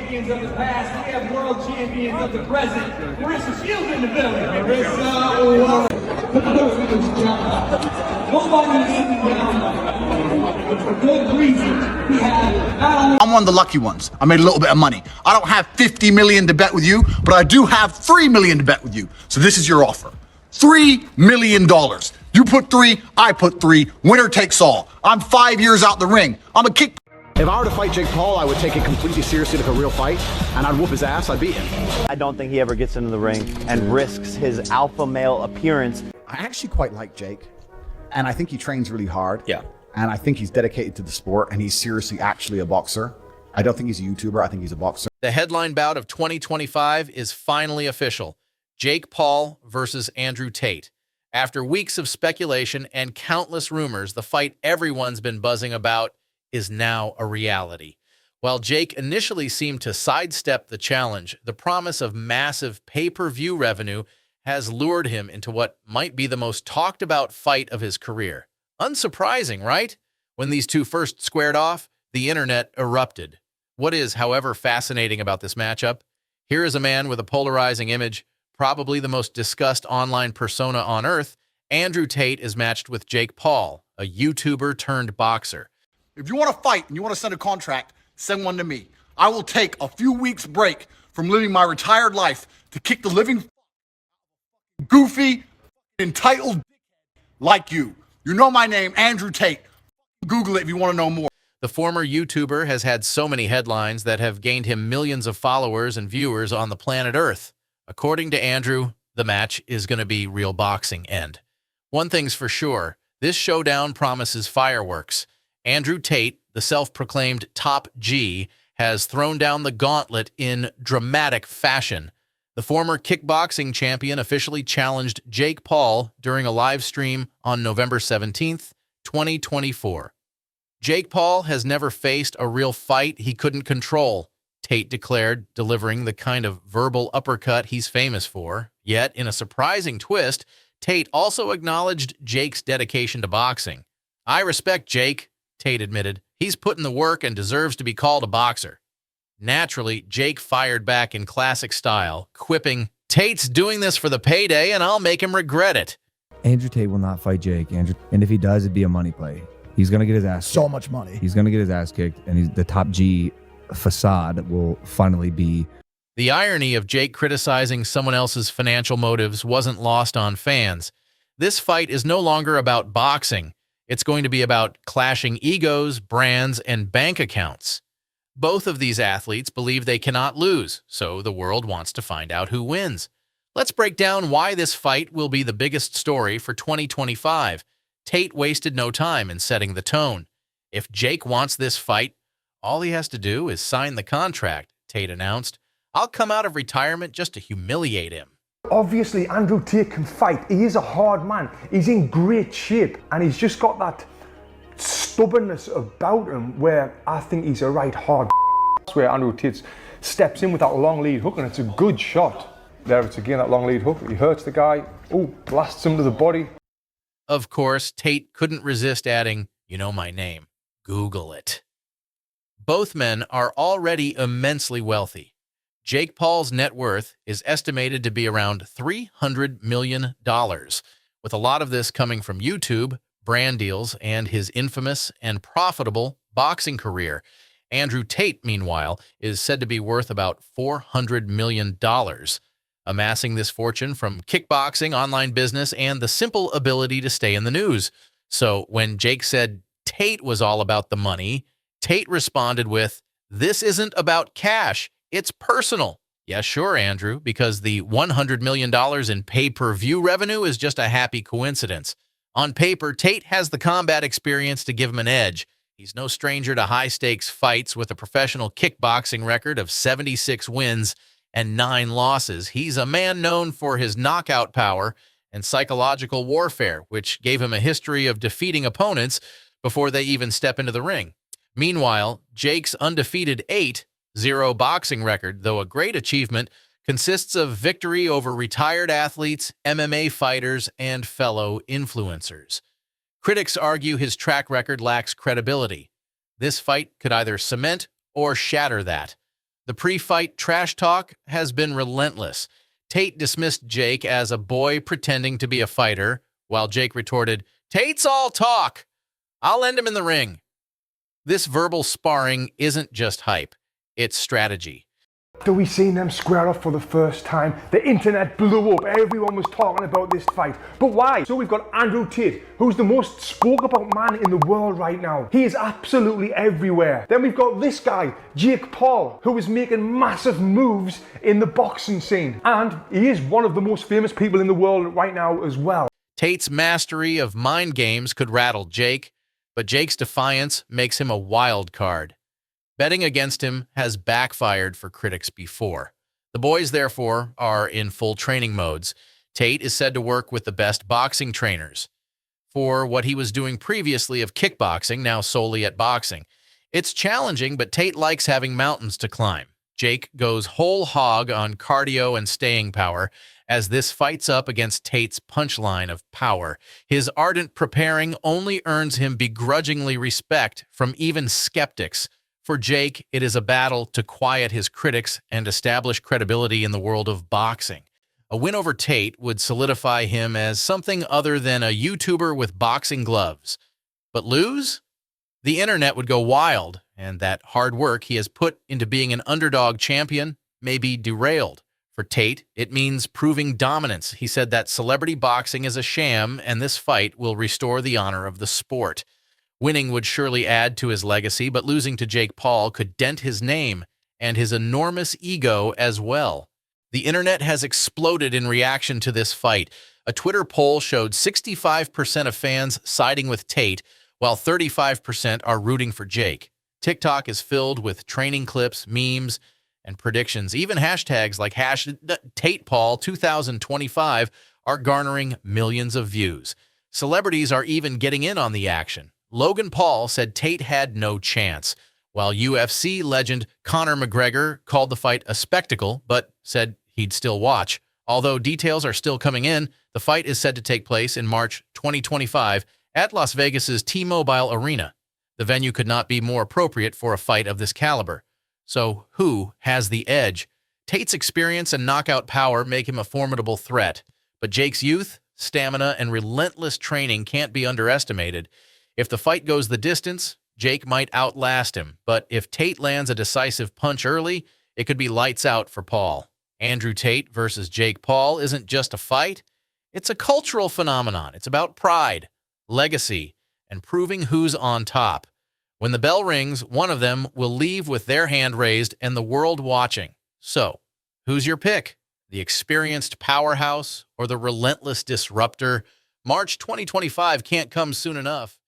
champions of the past. We have world champions of the present. Marissa Shields in the building. Marissa, nobody is down for good reason. I'm one of the lucky ones. I made a little bit of money. I don't have 50 million to bet with you, but I do have 3 million to bet with you. So this is your offer. $3 million. You put 3, I put 3. Winner takes all. I'm 5 years out the ring. I'm a kick. If I were to fight Jake Paul, I would take it completely seriously like a real fight, and I'd whoop his ass, I'd beat him. I don't think he ever gets into the ring and risks his alpha male appearance. I actually quite like Jake, and I think he trains really hard. Yeah. And I think he's dedicated to the sport, and he's seriously actually a boxer. I don't think he's a YouTuber, I think he's a boxer. The headline bout of 2025 is finally official. Jake Paul versus Andrew Tate. After weeks of speculation and countless rumors, the fight everyone's been buzzing about is now a reality. While Jake initially seemed to sidestep the challenge, the promise of massive pay-per-view revenue has lured him into what might be the most talked about fight of his career. Unsurprising, right? When these two first squared off, the internet erupted. What is, however, fascinating about this matchup? Here is a man with a polarizing image, probably the most discussed online persona on earth. Andrew Tate is matched with Jake Paul, a YouTuber turned boxer. If you want to fight and you want to send a contract, send one to me. I will take a few weeks break from living my retired life to kick the living goofy, entitled like you. You know my name, Andrew Tate. Google it if you want to know more. The former YouTuber has had so many headlines that have gained him millions of followers and viewers on the planet Earth. According to Andrew, the match is going to be real boxing end. One thing's for sure, this showdown promises fireworks. Andrew Tate, the self-proclaimed Top G, has thrown down the gauntlet in dramatic fashion. The former kickboxing champion officially challenged Jake Paul during a live stream on November 17th, 2024. Jake Paul has never faced a real fight he couldn't control, Tate declared, delivering the kind of verbal uppercut he's famous for. Yet, in a surprising twist, Tate also acknowledged Jake's dedication to boxing. "I respect Jake," Tate admitted. "He's put in the work and deserves to be called a boxer." Naturally, Jake fired back in classic style, quipping, "Tate's doing this for the payday, and I'll make him regret it." Andrew Tate will not fight Jake. And if he does, it'd be a money play. He's going to get his ass So kicked. much money. He's going to get his ass kicked, and the Top G facade will finally be. The irony of Jake criticizing someone else's financial motives wasn't lost on fans. This fight is no longer about boxing. It's going to be about clashing egos, brands, and bank accounts. Both of these athletes believe they cannot lose, so the world wants to find out who wins. Let's break down why this fight will be the biggest story for 2025. Tate wasted no time in setting the tone. If Jake wants this fight, all he has to do is sign the contract, Tate announced. "I'll come out of retirement just to humiliate him." Obviously, Andrew Tate can fight. He is a hard man. He's in great shape, and he's just got that stubbornness about him where I think he's a right hard. That's where Andrew Tate steps in with that long lead hook, and it's a good shot. There it's again, that long lead hook. He hurts the guy. Oh, blasts him to the body. Of course, Tate couldn't resist adding, "You know my name. Google it." Both men are already immensely wealthy. Jake Paul's net worth is estimated to be around $300 million, with a lot of this coming from YouTube, brand deals, and his infamous and profitable boxing career. Andrew Tate, meanwhile, is said to be worth about $400 million, amassing this fortune from kickboxing, online business, and the simple ability to stay in the news. So when Jake said Tate was all about the money, Tate responded with, "This isn't about cash. It's personal." Yeah, sure, Andrew, because the $100 million in pay-per-view revenue is just a happy coincidence. On paper, Tate has the combat experience to give him an edge. He's no stranger to high-stakes fights with a professional kickboxing record of 76 wins and 9 losses. He's a man known for his knockout power and psychological warfare, which gave him a history of defeating opponents before they even step into the ring. Meanwhile, Jake's undefeated 8-0 boxing record, though a great achievement, consists of victory over retired athletes, MMA fighters, and fellow influencers. Critics argue his track record lacks credibility. This fight could either cement or shatter that. The pre-fight trash talk has been relentless. Tate dismissed Jake as a boy pretending to be a fighter, while Jake retorted, "Tate's all talk. I'll end him in the ring." This verbal sparring isn't just hype, it's strategy. After we seen them square off for the first time, the internet blew up. Everyone was talking about this fight. But why? So we've got Andrew Tate, who's the most spoke about man in the world right now. He is absolutely everywhere. Then we've got this guy, Jake Paul, who is making massive moves in the boxing scene. And he is one of the most famous people in the world right now as well. Tate's mastery of mind games could rattle Jake, but Jake's defiance makes him a wild card. Betting against him has backfired for critics before. The boys, therefore, are in full training modes. Tate is said to work with the best boxing trainers for what he was doing previously of kickboxing, now solely at boxing. It's challenging, but Tate likes having mountains to climb. Jake goes whole hog on cardio and staying power as this fights up against Tate's punchline of power. His ardent preparing only earns him begrudgingly respect from even skeptics. For Jake, it is a battle to quiet his critics and establish credibility in the world of boxing. A win over Tate would solidify him as something other than a YouTuber with boxing gloves. But lose? The internet would go wild, and that hard work he has put into being an underdog champion may be derailed. For Tate, it means proving dominance. He said that celebrity boxing is a sham, and this fight will restore the honor of the sport. Winning would surely add to his legacy, but losing to Jake Paul could dent his name and his enormous ego as well. The internet has exploded in reaction to this fight. A Twitter poll showed 65% of fans siding with Tate, while 35% are rooting for Jake. TikTok is filled with training clips, memes, and predictions. Even hashtags like #TatePaul2025 are garnering millions of views. Celebrities are even getting in on the action. Logan Paul said Tate had no chance, while UFC legend Conor McGregor called the fight a spectacle, but said he'd still watch. Although details are still coming in, the fight is said to take place in March 2025 at Las Vegas's T-Mobile Arena. The venue could not be more appropriate for a fight of this caliber. So who has the edge? Tate's experience and knockout power make him a formidable threat, but Jake's youth, stamina, and relentless training can't be underestimated. If the fight goes the distance, Jake might outlast him, but if Tate lands a decisive punch early, it could be lights out for Paul. Andrew Tate versus Jake Paul isn't just a fight, it's a cultural phenomenon. It's about pride, legacy, and proving who's on top. When the bell rings, one of them will leave with their hand raised and the world watching. So, who's your pick? The experienced powerhouse or the relentless disruptor? March 2025 can't come soon enough.